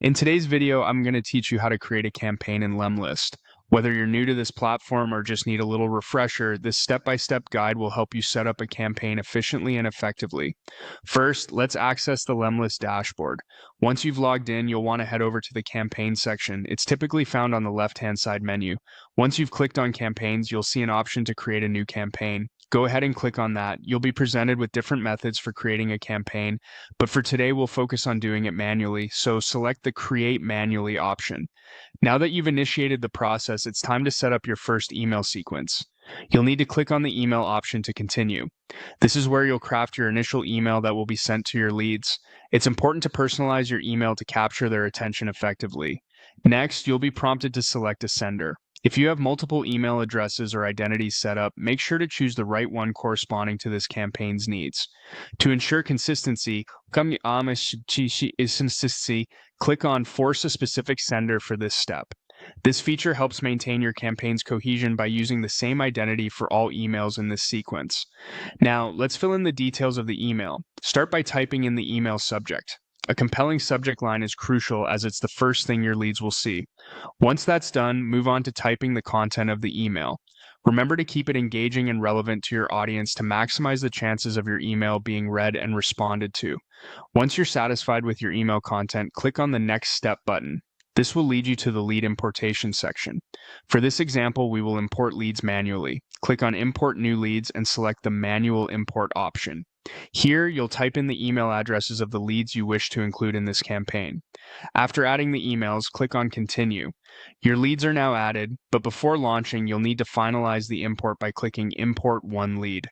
In today's video, I'm going to teach you how to create a campaign in Lemlist. Whether you're new to this platform or just need a little refresher, this step-by-step guide will help you set up a campaign efficiently and effectively. First, let's access the Lemlist dashboard. Once you've logged in, you'll want to head over to the campaign section. It's typically found on the left-hand side menu. Once you've clicked on campaigns, you'll see an option to create a new campaign. Go ahead and click on that. You'll be presented with different methods for creating a campaign, but for today, we'll focus on doing it manually, so select the Create Manually option. Now that you've initiated the process, it's time to set up your first email sequence. You'll need to click on the email option to continue. This is where you'll craft your initial email that will be sent to your leads. It's important to personalize your email to capture their attention effectively. Next, you'll be prompted to select a sender. If you have multiple email addresses or identities set up, make sure to choose the right one corresponding to this campaign's needs. To ensure consistency, click on Force a specific sender for this step. This feature helps maintain your campaign's cohesion by using the same identity for all emails in this sequence. Now, let's fill in the details of the email. Start by typing in the email subject. A compelling subject line is crucial as it's the first thing your leads will see. Once that's done, move on to typing the content of the email. Remember to keep it engaging and relevant to your audience to maximize the chances of your email being read and responded to. Once you're satisfied with your email content, click on the Next Step button. This will lead you to the lead importation section. For this example, we will import leads manually. Click on Import New Leads and select the Manual Import option. Here, you'll type in the email addresses of the leads you wish to include in this campaign. After adding the emails, click on Continue. Your leads are now added, but before launching, you'll need to finalize the import by clicking Import One Lead.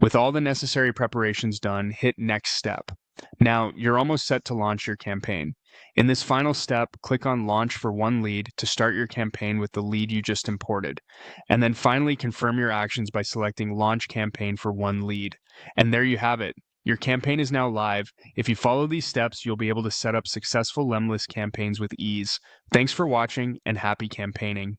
With all the necessary preparations done, hit Next Step. Now, you're almost set to launch your campaign. In this final step, click on Launch for one lead to start your campaign with the lead you just imported. And then finally confirm your actions by selecting Launch Campaign for one lead. And there you have it. Your campaign is now live. If you follow these steps, you'll be able to set up successful Lemlist campaigns with ease. Thanks for watching and happy campaigning.